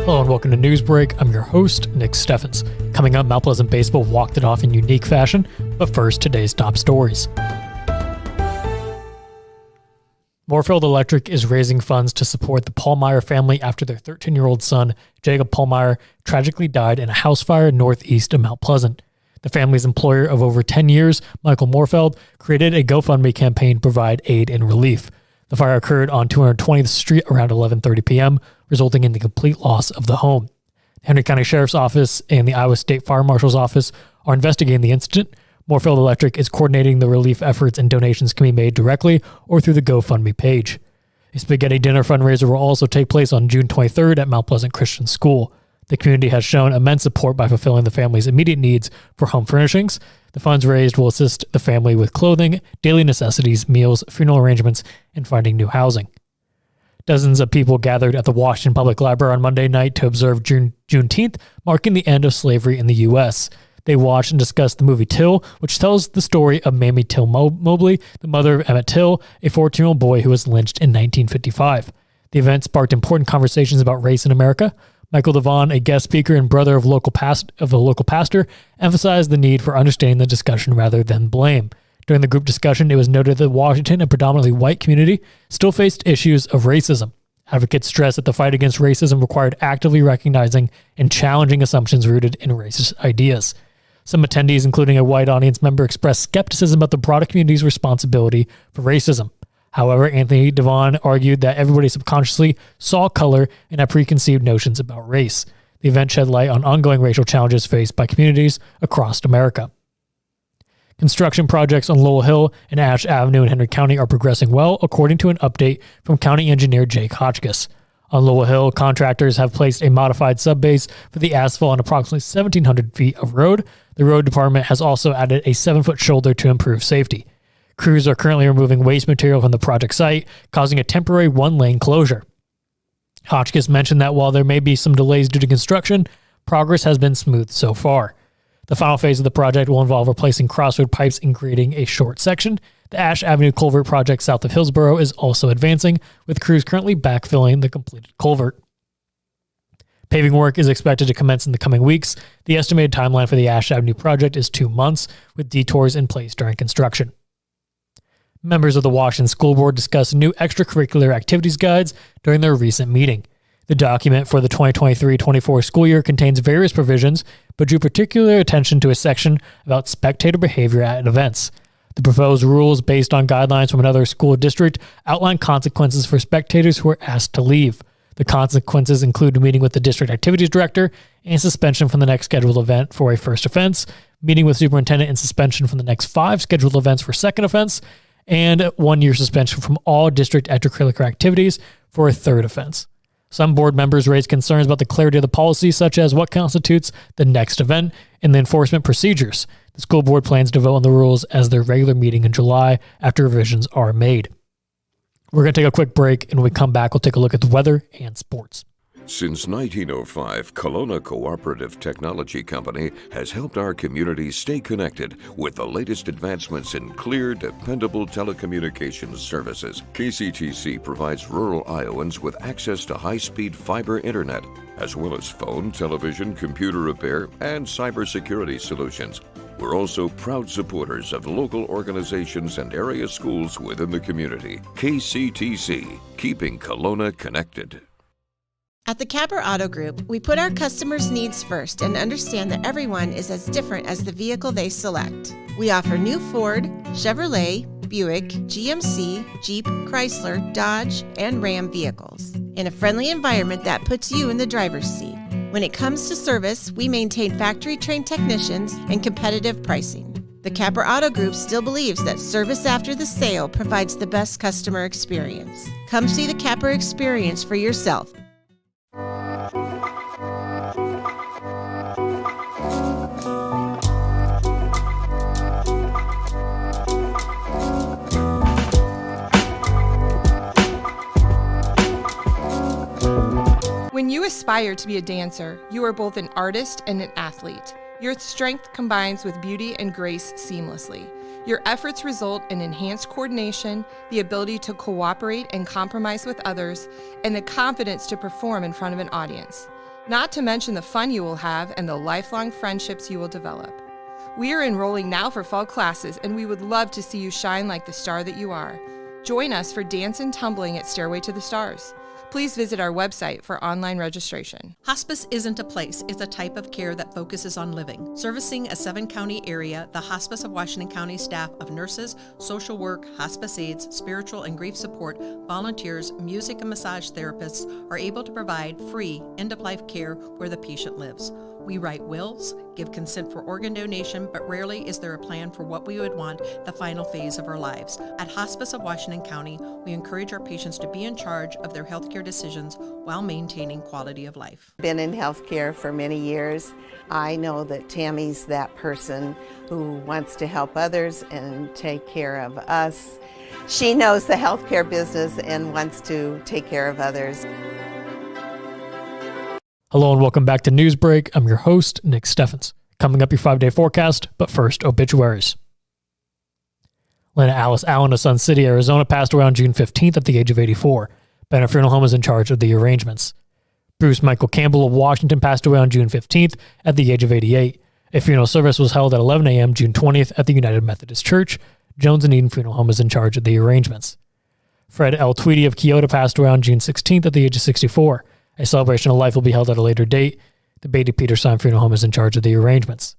Hello and welcome to Newsbreak. I'm your host, Nick Steffens. Coming up, Mount Pleasant Baseball walked it off in unique fashion, but first, today's top stories. Moorfield Electric is raising funds to support the Pallmeyer family after their 13-year-old son, Jacob Pallmeyer, tragically died in a house fire northeast of Mount Pleasant. The family's employer of over 10 years, Michael Moorfield, created a GoFundMe campaign to provide aid and relief. The fire occurred on 220th Street around 11:30 p.m., resulting in the complete loss of the home. The Henry County Sheriff's Office and the Iowa State Fire Marshal's Office are investigating the incident. Moorfield Electric is coordinating the relief efforts, and donations can be made directly or through the GoFundMe page. A spaghetti dinner fundraiser will also take place on June 23rd at Mount Pleasant Christian School. The community has shown immense support by fulfilling the family's immediate needs for home furnishings. The funds raised will assist the family with clothing, daily necessities, meals, funeral arrangements, and finding new housing. Dozens of people gathered at the Washington Public Library on Monday night to observe Juneteenth, marking the end of slavery in the U.S. They watched and discussed the movie Till, which tells the story of Mamie Till Mobley, the mother of Emmett Till, a 14-year-old boy who was lynched in 1955. The event sparked important conversations about race in America. Michael Devon, a guest speaker and brother of a local pastor, emphasized the need for understanding the discussion rather than blame. During the group discussion, it was noted that Washington, a predominantly white community, still faced issues of racism. Advocates stressed that the fight against racism required actively recognizing and challenging assumptions rooted in racist ideas. Some attendees, including a white audience member, expressed skepticism about the broader community's responsibility for racism. However, Anthony Devon argued that everybody subconsciously saw color and had preconceived notions about race. The event shed light on ongoing racial challenges faced by communities across America. Construction projects on Lowell Hill and Ash Avenue in Henry County are progressing well, according to an update from County Engineer Jake Hotchkiss. On Lowell Hill, contractors have placed a modified subbase for the asphalt on approximately 1,700 feet of road. The road department has also added a 7-foot shoulder to improve safety. Crews are currently removing waste material from the project site, causing a temporary one-lane closure. Hotchkiss mentioned that while there may be some delays due to construction, progress has been smooth so far. The final phase of the project will involve replacing crossroad pipes and creating a short section. The Ash Avenue Culvert project south of Hillsboro is also advancing, with crews currently backfilling the completed culvert. Paving work is expected to commence in the coming weeks. The estimated timeline for the Ash Avenue project is 2 months, with detours in place during construction. Members of the Washington School Board discussed new extracurricular activities guides during their recent meeting. The document for the 2023-24 school year contains various provisions, but drew particular attention to a section about spectator behavior at events. The proposed rules, based on guidelines from another school district, outline consequences for spectators who are asked to leave. The consequences include a meeting with the district activities director and suspension from the next scheduled event for a first offense, meeting with superintendent and suspension from the next 5 scheduled events for second offense, and 1-year suspension from all district extracurricular activities for a third offense. Some board members raised concerns about the clarity of the policy, such as what constitutes the next event and the enforcement procedures. The school board plans to vote on the rules as their regular meeting in July after revisions are made. We're going to take a quick break, and when we come back, we'll take a look at the weather and sports. Since 1905, Kelowna Cooperative Technology Company has helped our communities stay connected with the latest advancements in clear, dependable telecommunications services. KCTC provides rural Iowans with access to high-speed fiber internet, as well as phone, television, computer repair, and cybersecurity solutions. We're also proud supporters of local organizations and area schools within the community. KCTC, keeping Kelowna connected. At the Capper Auto Group, we put our customers' needs first and understand that everyone is as different as the vehicle they select. We offer new Ford, Chevrolet, Buick, GMC, Jeep, Chrysler, Dodge, and Ram vehicles in a friendly environment that puts you in the driver's seat. When it comes to service, we maintain factory-trained technicians and competitive pricing. The Capper Auto Group still believes that service after the sale provides the best customer experience. Come see the Capper experience for yourself. When you aspire to be a dancer, you are both an artist and an athlete. Your strength combines with beauty and grace seamlessly. Your efforts result in enhanced coordination, the ability to cooperate and compromise with others, and the confidence to perform in front of an audience. not to mention the fun you will have and the lifelong friendships you will develop. We are enrolling now for fall classes, and we would love to see you shine like the star that you are. Join us for Dance and Tumbling at Stairway to the Stars. Please visit our website for online registration. Hospice isn't a place, it's a type of care that focuses on living. Servicing a 7-county area, the Hospice of Washington County staff of nurses, social work, hospice aides, spiritual and grief support, volunteers, music and massage therapists are able to provide free end-of-life care where the patient lives. We write wills, give consent for organ donation, but rarely is there a plan for what we would want the final phase of our lives. At Hospice of Washington County, we encourage our patients to be in charge of their healthcare decisions while maintaining quality of life. Been in healthcare for many years. I know that Tammy's that person who wants to help others and take care of us. She knows the healthcare business and wants to take care of others. Hello and welcome back to Newsbreak. I'm your host, Nick Steffens. Coming up, your 5-day forecast, but first, obituaries. Lena Alice Allen of Sun City, Arizona, passed away on June 15th at the age of 84. Banner Funeral Home is in charge of the arrangements. Bruce Michael Campbell of Washington passed away on June 15th at the age of 88. A funeral service was held at 11 a.m. June 20th at the United Methodist Church. Jones and Eden Funeral Home is in charge of the arrangements. Fred L. Tweedy of Kyoto passed away on June 16th at the age of 64. A celebration of life will be held at a later date. The Beatty Peterson Funeral Home is in charge of the arrangements.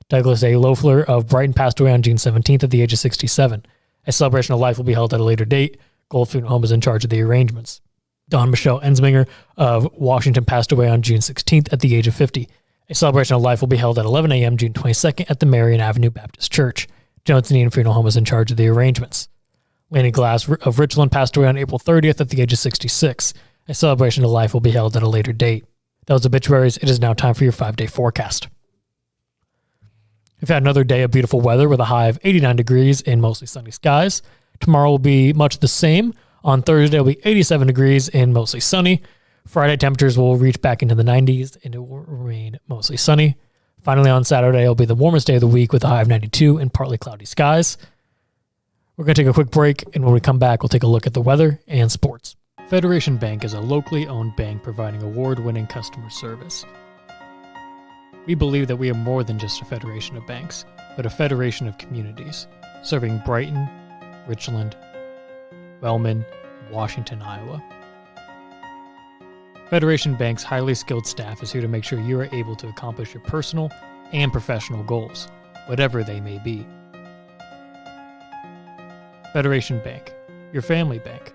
Douglas A. Loeffler of Brighton passed away on June 17th at the age of 67. A celebration of life will be held at a later date. Gold Funeral Home is in charge of the arrangements. Dawn Michelle Ensminger of Washington passed away on June 16th at the age of 50. A celebration of life will be held at 11 a.m. June 22nd at the Marion Avenue Baptist Church. Jones and Eden Funeral Home is in charge of the arrangements. Laney Glass of Richland passed away on April 30th at the age of 66. A celebration of life will be held at a later date. That was obituaries. It is now time for your 5-day forecast. We've had another day of beautiful weather with a high of 89 degrees and mostly sunny skies. Tomorrow will be much the same. On Thursday, it will be 87 degrees and mostly sunny. Friday, temperatures will reach back into the 90s and it will remain mostly sunny. Finally, on Saturday, it will be the warmest day of the week with a high of 92 and partly cloudy skies. We're going to take a quick break, and when we come back, we'll take a look at the weather and sports. Federation Bank is a locally owned bank providing award-winning customer service. We believe that we are more than just a federation of banks, but a federation of communities, serving Brighton, Richland, Wellman, and Washington, Iowa. Federation Bank's highly skilled staff is here to make sure you are able to accomplish your personal and professional goals, whatever they may be. Federation Bank, your family bank.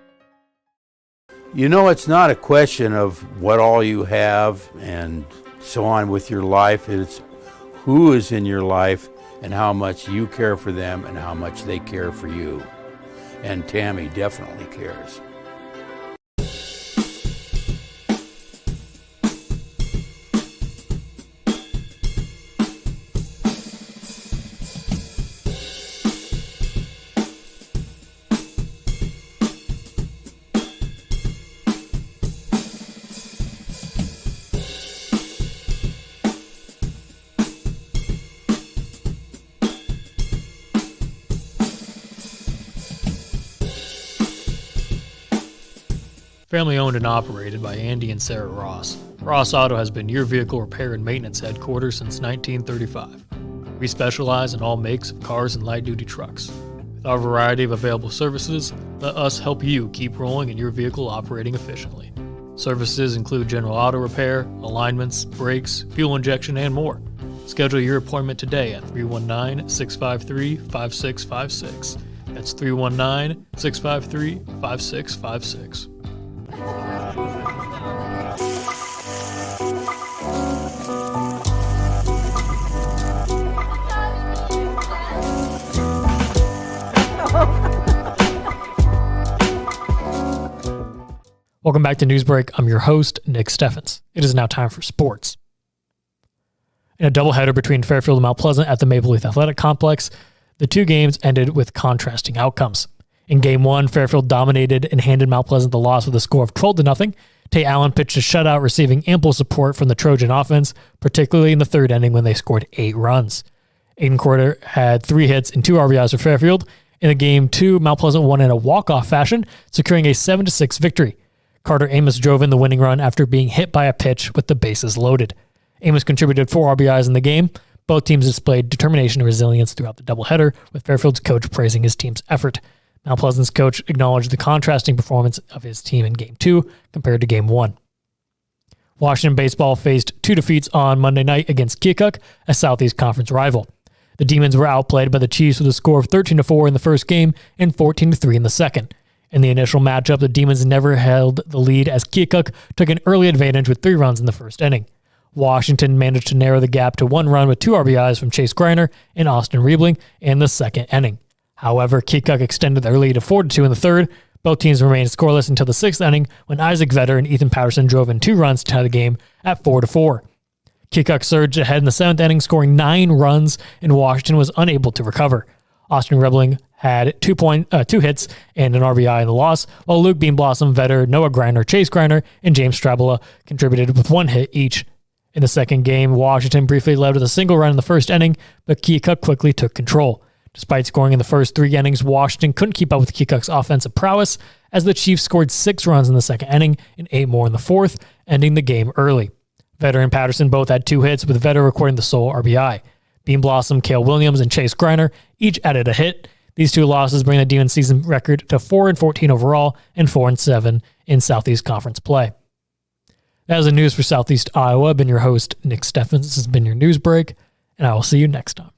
You know, it's not a question of what all you have and so on with your life. It's who is in your life and how much you care for them and how much they care for you. And Tammy definitely cares. Family owned and operated by Andy and Sarah Ross. Ross Auto has been your vehicle repair and maintenance headquarters since 1935. We specialize in all makes of cars and light-duty trucks. With our variety of available services, let us help you keep rolling and your vehicle operating efficiently. Services include general auto repair, alignments, brakes, fuel injection, and more. Schedule your appointment today at 319-653-5656. That's 319-653-5656. Welcome back to Newsbreak. I'm your host, Nick Steffens. It is now time for sports. In a doubleheader between Fairfield and Mount Pleasant at the Maple Leaf Athletic Complex, the two games ended with contrasting outcomes. In Game 1, Fairfield dominated and handed Mount Pleasant the loss with a score of 12-0. Tay Allen pitched a shutout, receiving ample support from the Trojan offense, particularly in the third inning when they scored 8 runs. Aiden Corder had 3 hits and 2 RBIs for Fairfield. In the Game 2, Mount Pleasant won in a walk-off fashion, securing a 7-6 victory. Carter Amos drove in the winning run after being hit by a pitch with the bases loaded. Amos contributed 4 RBIs in the game. Both teams displayed determination and resilience throughout the doubleheader, with Fairfield's coach praising his team's effort. Mount Pleasant's coach acknowledged the contrasting performance of his team in Game 2 compared to Game 1. Washington baseball faced 2 defeats on Monday night against Keokuk, a Southeast Conference rival. The Demons were outplayed by the Chiefs with a score of 13-4 in the first game and 14-3 in the second. In the initial matchup, the Demons never held the lead as Keokuk took an early advantage with 3 runs in the first inning. Washington managed to narrow the gap to 1 run with 2 RBIs from Chase Greiner and Austin Riebling in the second inning. However, Keokuk extended their lead to 4-2 in the third. Both teams remained scoreless until the 6th inning when Isaac Vetter and Ethan Patterson drove in 2 runs to tie the game at 4-4. Keokuk surged ahead in the 7th inning, scoring 9 runs, and Washington was unable to recover. Austin Riebling had 2 hits and an RBI in the loss, while Luke Beanblossom, Vetter, Noah Greiner, Chase Greiner, and James Strabola contributed with 1 hit each. In the second game, Washington briefly led with a single run in the first inning, but Keokuk quickly took control. Despite scoring in the first 3 innings, Washington couldn't keep up with Keokuk's offensive prowess as the Chiefs scored 6 runs in the second inning and 8 more in the fourth, ending the game early. Vetter and Patterson both had 2 hits, with Vetter recording the sole RBI. Beanblossom, Cale Williams, and Chase Greiner each added a hit. These 2 losses bring the Demons' season record to 4-14 overall and 4-7 in Southeast Conference play. That is the news for Southeast Iowa. I've been your host, Nick Steffens. This has been your news break, and I will see you next time.